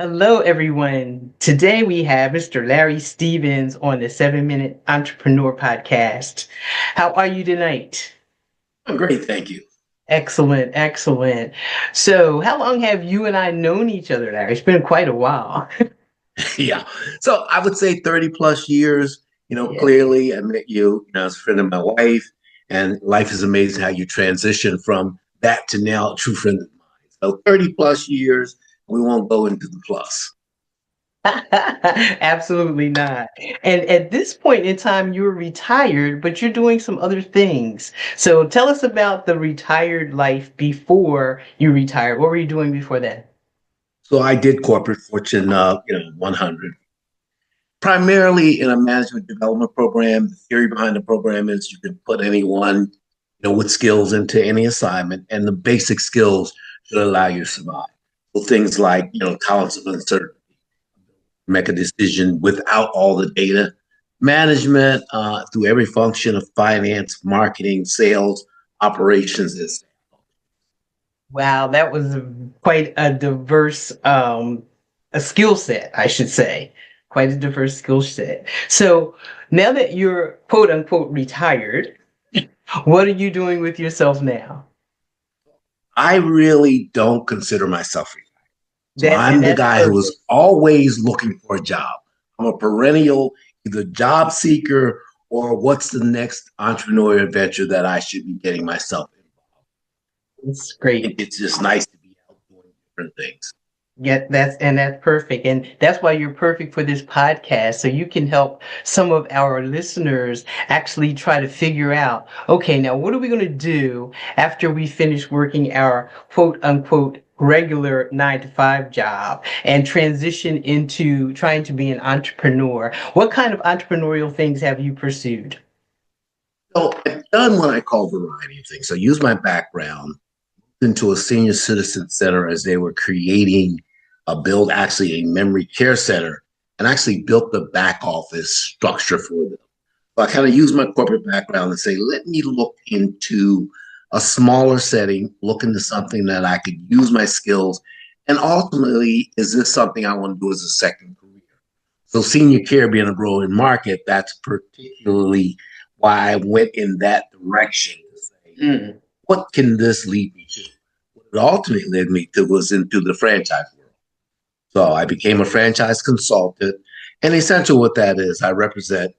Hello, everyone. Today we have Mr. Larry Stevens on the 7 Minute Entrepreneur Podcast. How are you tonight? I'm great, thank you. Excellent, excellent. So, how long have you and I known each other, Larry? It's been quite a while. Yeah. So I would say 30 plus years. Yeah. Clearly I met you, as a friend of my wife, and life is amazing how you transition from that to now a true friend of mine. So 30 plus years, we won't go into the plus. Absolutely not. And at this point in time, you're retired, but you're doing some other things. So, tell us about the retired life before you retired. What were you doing before that? So I did corporate Fortune, 100, primarily in a management development program. The theory behind the program is you can put anyone, with skills into any assignment, and the basic skills should allow you to survive. So things like, tolerance of uncertainty, make a decision without all the data, management through every function of finance, marketing, sales, operations is. Wow, that was quite a diverse a skill set, I should say. Quite a diverse skill set. So now that you're quote unquote retired, what are you doing with yourself now? I really don't consider myself retired. So That I'm and the that's guy who perfect. is always looking for a job. I'm a perennial either job seeker or what's the next entrepreneurial adventure that I should be getting myself involved. It's I think great. it's just nice to be out doing different things. Yeah, that's perfect. And that's why you're perfect for this podcast. So you can help some of our listeners actually try to figure out, okay, now what are we going to do after we finish working our quote unquote regular 9 to 5 job and transition into trying to be an entrepreneur? What kind of entrepreneurial things have you pursued? So I've done what I call variety of things. So I use my background into a senior citizen center as they were creating a build actually a memory care center and actually built the back office structure for them. So I kind of use my corporate background and say, let me look into a smaller setting, look into something that I could use my skills. And ultimately, is this something I want to do as a second career? So senior care being a growing market, that's particularly why I went in that direction to say, Mm. what can this lead me to? What it ultimately led me to was into the franchise world. So I became a franchise consultant. And essentially what that is, I represent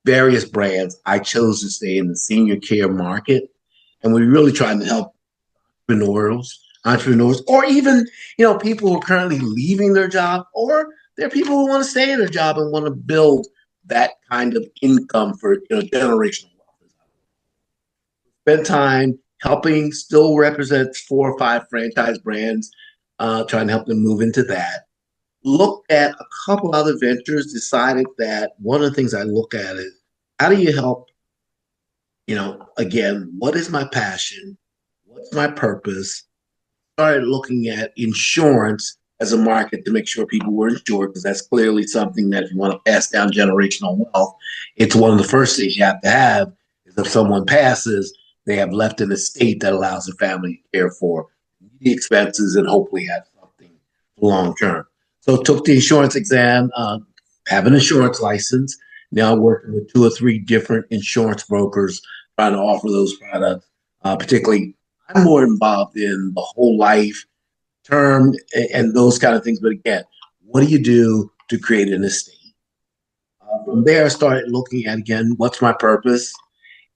various brands. I chose to stay in the senior care market. And we're really trying to help entrepreneurs, or even, people who are currently leaving their job, or there are people who want to stay in their job and want to build that kind of income for, generational wealth. Spend time helping, still represents 4 or 5 franchise brands, trying to help them move into that. Looked at a couple other ventures, decided that one of the things I look at is how do you help, again, what is my passion? What's my purpose? Started looking at insurance as a market to make sure people were insured, because that's clearly something that if you want to pass down generational wealth, it's one of the first things you have to have is if someone passes, they have left an estate that allows the family to care for the expenses and hopefully have something long term. So took the insurance exam, have an insurance license. Now working with 2 or 3 different insurance brokers trying to offer those products. Particularly, I'm more involved in the whole life term and those kind of things. But again, what do you do to create an estate? From there, I started looking at again, what's my purpose?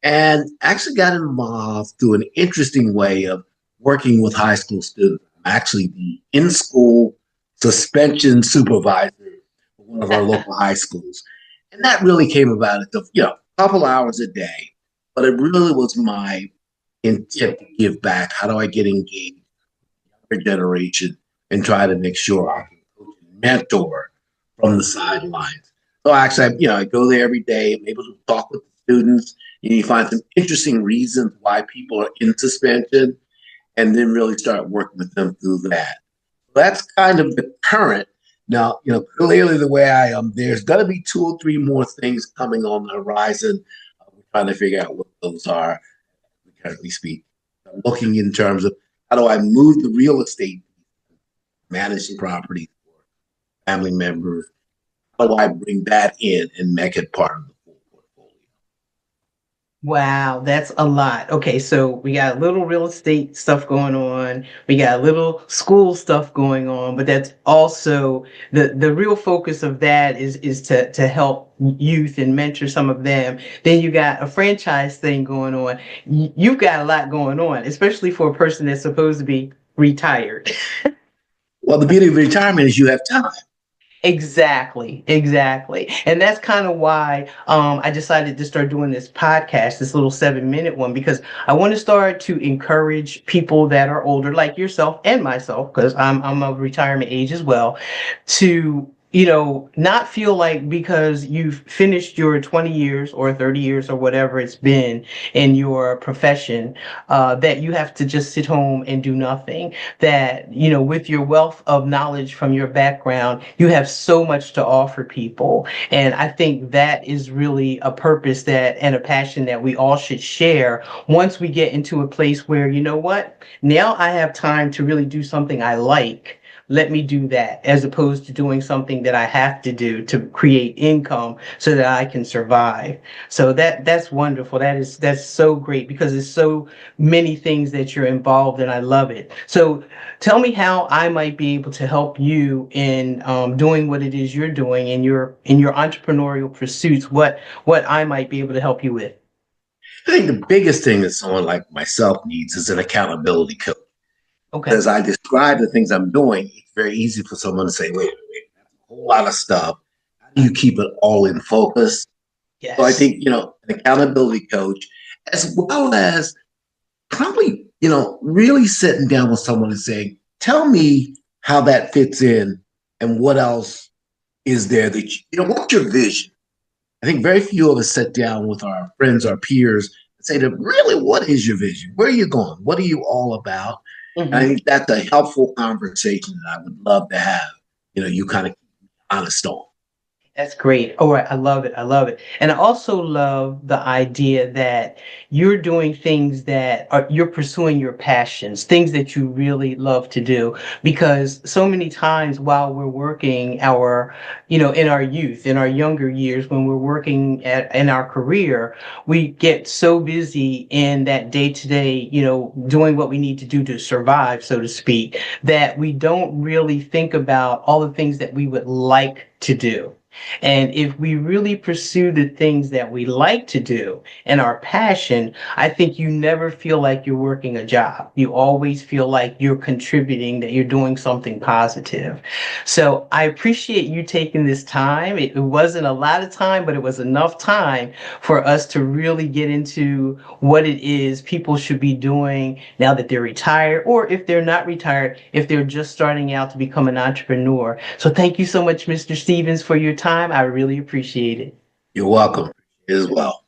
And actually got involved through an interesting way of working with high school students. I'm actually the in school suspension supervisor for one of our local high schools. And that really came about at a couple hours a day. But it really was my intent to give back. How do I get engaged with the younger generation and try to make sure I can coach and mentor from the sidelines? So actually, I go there every day. I'm able to talk with the students. You find some interesting reasons why people are in suspension, and then really start working with them through that. That's kind of the current. Now, clearly the way I am, there's going to be 2 or 3 more things coming on the horizon. We're trying to figure out what those are as we currently speak. I'm looking in terms of how do I move the real estate, manage the property family members? How do I bring that in and make it part of the full portfolio? Wow, that's a lot. Okay, so we got a little real estate stuff going on. We got a little school stuff going on, but that's also the real focus of that is to help youth and mentor some of them. Then you got a franchise thing going on. You've got a lot going on, especially for a person that's supposed to be retired. Well, the beauty of retirement is you have time. Exactly, exactly. And that's kind of why I decided to start doing this podcast, this little 7 minute one, because I want to start to encourage people that are older, like yourself and myself, because I'm of retirement age as well, to not feel like because you've finished your 20 years or 30 years or whatever it's been in your profession, that you have to just sit home and do nothing. That, with your wealth of knowledge from your background, you have so much to offer people. And I think that is really a purpose that and a passion that we all should share once we get into a place where, you know what, now I have time to really do something I like. Let me do that as opposed to doing something that I have to do to create income so that I can survive. So that's wonderful. That's so great because it's so many things that you're involved in. I love it. So tell me how I might be able to help you in doing what it is you're doing in your entrepreneurial pursuits. What I might be able to help you with. I think the biggest thing that someone like myself needs is an accountability coach. Okay. As I describe the things I'm doing, it's very easy for someone to say, wait, that's a whole lot of stuff. How do you keep it all in focus? So I Yes. think, an accountability coach, as well as probably, really sitting down with someone and saying, tell me how that fits in and what else is there that, what's your vision? I think very few of us sit down with our friends, our peers, and say to them, really, what is your vision? Where are you going? What are you all about? And I Mhm. think that's a helpful conversation that I would love to have, you kind of honest on. That's great. All right. I love it. I love it. And I also love the idea that you're doing things that are, you're pursuing your passions, things that you really love to do. Because so many times while we're working in our youth, in our younger years, when we're working in our career, we get so busy in that day to day, doing what we need to do to survive, so to speak, that we don't really think about all the things that we would like to do. And if we really pursue the things that we like to do and our passion, I think you never feel like you're working a job. You always feel like you're contributing, that you're doing something positive. So I appreciate you taking this time. It wasn't a lot of time, but it was enough time for us to really get into what it is people should be doing now that they're retired, or if they're not retired, if they're just starting out to become an entrepreneur. So thank you so much, Mr. Stevens, for your time. I really appreciate it. You're welcome as well.